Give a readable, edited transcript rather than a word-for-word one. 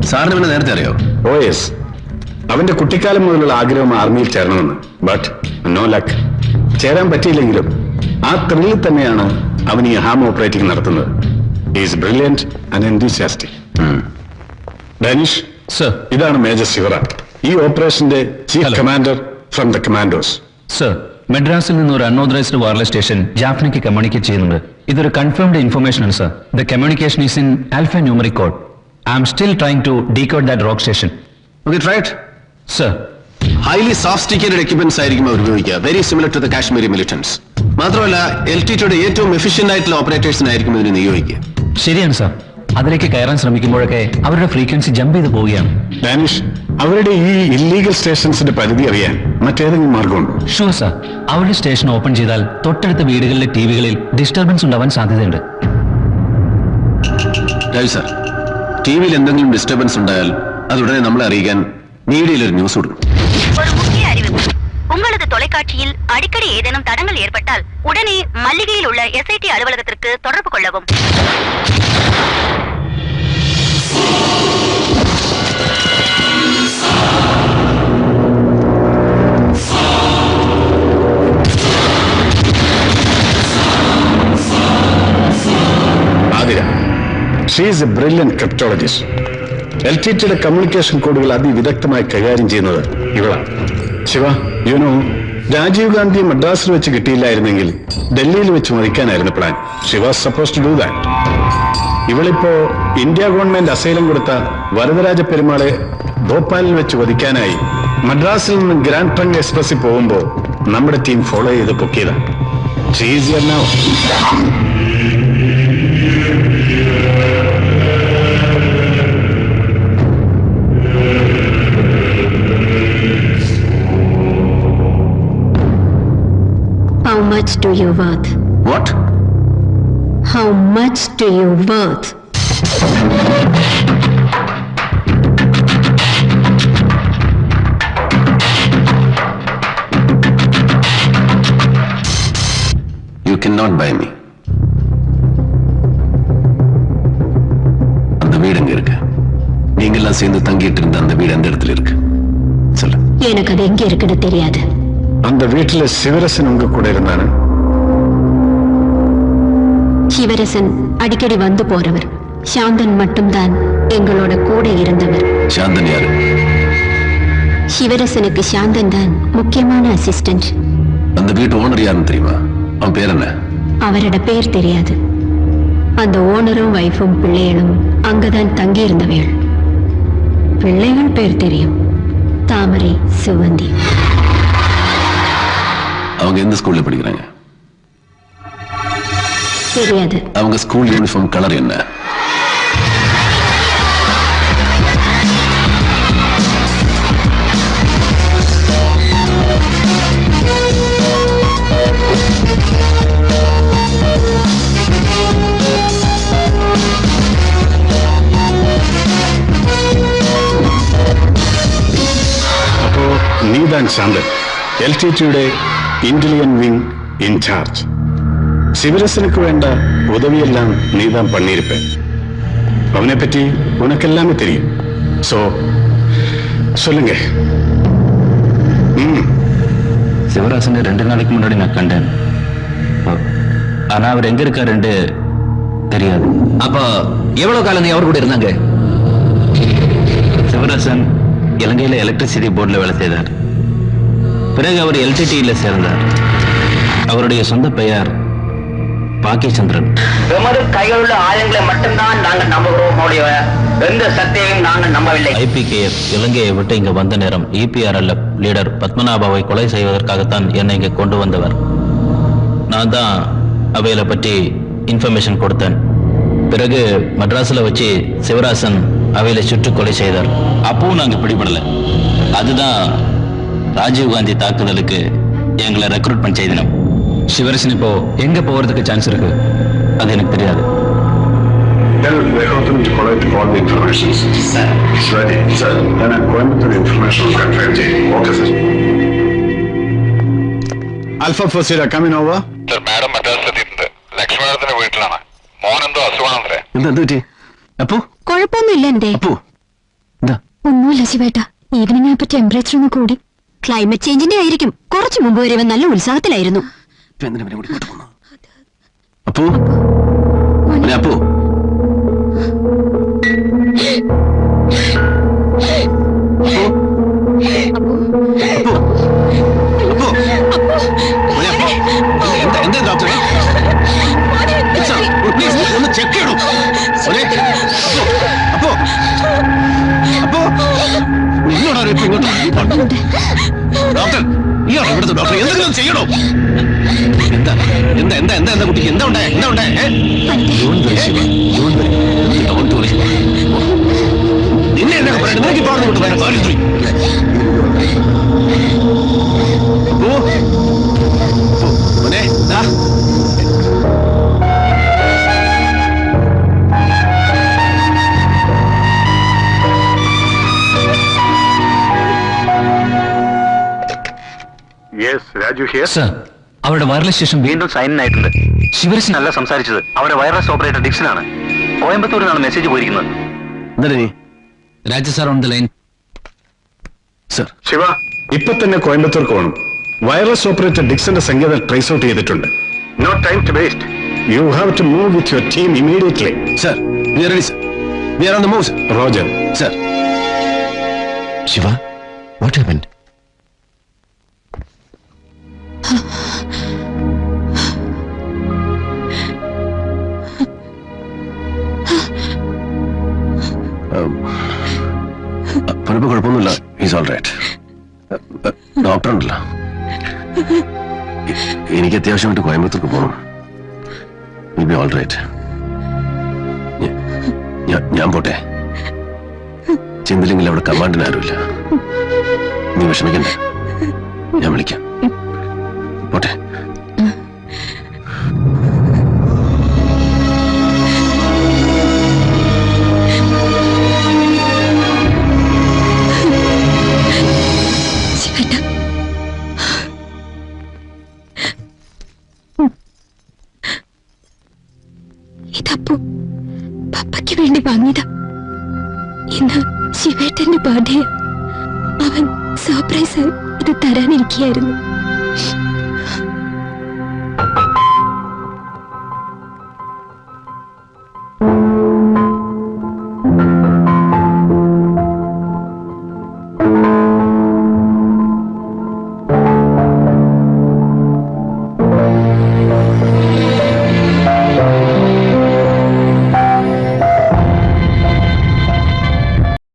സാറിന് പിന്നെ നേരത്തെ അറിയോ? ഓ യെസ്, അവന്റെ കുട്ടിക്കാലം മുതലുള്ള ആഗ്രഹം ആർമിയിൽ ചേരണമെന്ന്. But no luck. ചേരാൻ പറ്റിയില്ലെങ്കിലും ആ ത്രില്ലിൽ തന്നെയാണ് അവൻ ഈ ഹാം ഓപ്പറേറ്റിംഗ് നടത്തുന്നത്. Is brilliant and enthusiastic. Danish sir, ഇതാണ് മേജർ ശിവറ, ഈ ഓപ്പറേഷന്റെ chief commander from the commandos. Sir, മദ്രാസിൽ നിന്ന് ഒരു അൺഓതറൈസ്ഡ് വയർലെസ് സ്റ്റേഷൻ ജാഫ്നയ്ക്ക് കമ്മ്യൂണിക്കേറ്റ് ചെയ്യുന്നുണ്ട്. ഇതൊരു കൺഫേംഡ് ഇൻഫർമേഷൻ ആണ് sir. The communication is in alpha numeric code. I am still trying to decode that rock station. Okay, try it. Sir, highly sophisticated equipments ആയിരിക്കും അവർ ഉപയോഗിക്കുക. Very similar to the Kashmiri militants. മാത്രമല്ല LTTയുടെ ഏറ്റവും efficient ആയിട്ടുള്ള ഓപ്പറേറ്റേഴ്സിനായിരിക്കും ഇതിനെ നിയോഗിക്കുക. ശരിയാണ് sir. അതിലേക്ക് കയറാൻ ശ്രമിക്കുമ്പോഴൊക്കെ അവരുടെ ഫ്രീക്വൻസി ജമ്പ് ചെയ്ത് പോവുകയാണ്. ഡാനിഷ്, അവരുടെ ഈ ഇല്ലീഗൽ സ്റ്റേഷൻസിന്റെ പരിധി അറിയാൻ മറ്റേതെങ്കിലും മാർഗമുണ്ടോ? Sure sir. അവരുടെ സ്റ്റേഷൻ ഓപ്പൺ ചെയ്താൽ തൊട്ടടുത്ത വീടുകളിലെ ടിവികളിൽ ഡിസ്റ്റർബൻസ് ഉണ്ടാവാൻ സാധ്യതയുണ്ട്. രാജു സാർ, ടിവിയിൽ എന്തെങ്കിലും ഡിസ്റ്റർബൻസ് ഉണ്ടായാൽ അത് ഉടനെ നമ്മളെ അറിയിക്കാൻ മീഡിയയിൽ ഒരു ന്യൂസ് കൊടുക്കും. ஒரு முக்கிய அறிவிப்பு. உங்களது தொலைக்காட்சியில் அடிக்கடி ஏதேனும் தடங்கள் ஏற்பட்டால் உடனே மல்லிகையில் உள்ள SIT அலுவலகத்திற்கு தொடர்பு கொள்ளவும். Athira, she is a brilliant cryptologist. LTTയുടെ കമ്മ്യൂണിക്കേഷൻ കോഡുകൾ അതിവിദഗ്ധമായി കൈകാര്യം ചെയ്യുന്നത് ഇവളാണ്. ശിവ, യുനോ, രാജീവ് ഗാന്ധി മദ്രാസിൽ വെച്ച് കിട്ടിയില്ലായിരുന്നെങ്കിൽ ഡൽഹിയിൽ വെച്ച് മതിക്കാനായിരുന്നു plan. She was suppose to do that. ഇവളിപ്പോ ഇന്ത്യ ഗവൺമെന്റ് അസൈലം കൊടുത്ത വരദരാജ പെരുമാളെ ഭോപ്പാലിൽ വെച്ച് വധിക്കാനായി മദ്രാസിൽ നിന്ന് ഗ്രാൻഡ് ട്രങ്ക് എക്സ്പ്രസിൽ പോകുമ്പോ നമ്മുടെ ടീം ഫോളോ ചെയ്ത് പൊക്കിയതാണ്. She is here now. How much do you worth? What? How much do you worth? You cannot buy me. அந்த வீடு எங்க இருக்கு? நீங்க எல்லாம் சேர்ந்து தங்கிட்டு இருந்த அந்த வீடு எந்த இடத்துல இருக்கு? சொல்லு. எனக்கு அது எங்க இருக்குன்னு தெரியாது. அந்த வீட்டுல சிவரசன் உங்க கூட இருந்தானு? சிவரசன் அடிக்கடி வந்து போறவர். சாந்தன் மட்டும்தான் எங்களோட கூட இருந்தவர். சாந்தன் யாரு? சிவரசனுக்கு சாந்தன் தான் முக்கியமான அசிஸ்டன்ட். அந்த வீட்டு ஓனர் யாருன்னு தெரியுமா? அவன் பேர் என்ன? அவரோட பேர் தெரியாது. அந்த ஓனரும் வைஃபும் பிள்ளைகளும் அங்கதான் தங்கி இருந்தவர்கள். பிள்ளைகள் பேர் தெரியும், தாமரை, சுவந்தி. அவங்க எந்த ஸ்கூல்ல படிக்கிறாங்க? தெரியாது. அவங்க ஸ்கூல் யூனிஃபார்ம் கலர் என்ன? അപ്പോ നീതാൻ ശാന്തൻ, LTTയുടെ ഇന്റലിജന്റ് വിങ് ഇൻചാർജ്. சிவரசனுக்கு வேண்ட உதவியெல்லாம் நீதான் பண்ணியிருப்பேன். அவனை பற்றி உனக்கு எல்லாமே தெரியும். சோ சொல்லுங்க. சிவராசன் 2 நாளைக்கு முன்னாடி நான் கண்டேன். ஆனா அவர் எங்க இருக்காருன்னு தெரியாது. அப்ப எவ்வளவு காலம் நீ அவர் கூட இருந்தாங்க? சிவராசன் இலங்கையில எலக்ட்ரிசிட்டி போர்டில் வேலை செய்தார். பிறகு அவர் LTTயில சேர்ந்தார். அவருடைய சொந்த பெயர் பாக்கியச்சந்திரன். எமது கையில் உள்ள ஆயுதங்களை மட்டும்தான் நாங்கள் நம்புகிறோம். எந்த சக்தியையும் நாங்கள் நம்பவில்லை. IPKF இலங்கையை விட்டு இங்க வந்த நேரம் EPRLF லீடர் பத்மநாபாவை கொலை செய்வதற்காகத்தான் என்னை இங்க கொண்டு வந்தவர். நான் தான் அவையில பற்றி இன்ஃபர்மேஷன் கொடுத்தேன். பிறகு மദ്രാസിல வச்சு சிவராசன் அவையில சுட்டு கொலை செய்தார். அப்பவும் நாங்க பிடிபடல. அதுதான் ராஜீவ் காந்தி தாக்குதலுக்கு எங்களை ரெக்ரூட்மெண்ட் செய்தினோம். சிவரசன் இப்போ எங்க போறதுக்கு சான்ஸ் இருக்கு? அது எனக்கு தெரியாது. Tell Vehotum to collect all the information. Sir. It's ready. Sir. Then I'm going to the information conference. Okay, sir. Alpha Fosira, coming over. Sir, Madam മദ്രാസിലെത്തിയിട്ടുണ്ട്. ലക്ഷ്മണത്തിന്റെ വീട്ടിലാണ്. മോനെന്തോ അസുഖമാണത്രേ. എന്താ പറ്റി? അപ്പു? കുഴപ്പമൊന്നുമില്ല. എന്തേ? അപ്പു, ഒന്നുമില്ല ശിവേട്ട, ഈവനിങ് ആയപ്പോ ടെമ്പറേച്ചർ ഒന്ന് കൂടി. ക്ലൈമറ്റ് ചേഞ്ചിന്റെ ആയിരിക്കും. കുറച്ചു മുമ്പ് വരെ ഇവൻ നല്ല ഉത്സാഹത്തിലായിരുന്നു. അപ്പോ അപ്പോ എന്താ ഡോക്ടറെ പ്ലീസ് ഒന്ന് ചെക്ക് ചെയ്യണോ? അപ്പോ അപ്പോ നിങ്ങളോടാ ഇപ്പൊ ഇങ്ങോട്ട് ഡോക്ടർ, ഇയാളോ ഇവിടുത്തെ ഡോക്ടർ? എന്തെങ്കിലും ചെയ്യണോ? എന്താ എന്താ എന്താ എന്താ എന്താ കുട്ടിക്ക് എന്താ ഉണ്ടായ എന്താ ഉണ്ടായ? നിന്നെ എന്നൊക്കെ പറയണം. നിനക്ക് ഇപ്പോൾ അവിടെ വേറെ കാര്യത്തിൽ സർ, അവരുടെ വയർലെസ് സ്റ്റേഷൻ വീണ്ടും സൈൻ ആയിട്ടുണ്ട്. ശിവരസൻ അല്ല സംസാരിച്ചത്, അവരുടെ വയർലെസ് ഓപ്പറേറ്റർ ഡിക്സനാണ്. കോയമ്പത്തൂരിൽ നിന്നാണ് മെസ്സേജ് പോയിരിക്കുന്നത്. Raju sir on the line. Sir, Shiva, ഇപ്പൊ തന്നെ കോയമ്പത്തൂർക്ക് പോകണം. വയർലെസ് ഓപ്പറേറ്റർ ഡിക്സന്റെ സങ്കേതം ട്രേസ് ഔട്ട് ചെയ്തിട്ടുണ്ട്. No time to waste. You have to move with your team immediately. Sir, we are ready, sir. We are on the move, sir. Roger. Sir. Shiva, what happened? പലപ്പോ കുഴപ്പമൊന്നുമില്ല. Is all right. Doctor ഉണ്ടല്ലോ. എനിക്ക് അത്യാവശ്യമായിട്ട് കോയമ്പത്തൂർക്ക് പോകണം. Will be all right. ഞാൻ പോട്ടെ. ചെന്നില്ലെങ്കിൽ അവിടെ കമാൻഡിന് ആരുമില്ല. നീ വിഷമിക്കണ്ട, ഞാൻ വിളിക്കാം. പോട്ടെ. ഇതപ്പോ പപ്പയ്ക്ക് വേണ്ടി വാങ്ങിയതാ. ഇന്ന് ശിവേട്ടന്റെ ബർത്ത്ഡേ. അവൻ സർപ്രൈസ് ഇത് തരാനിരിക്കുകയായിരുന്നു.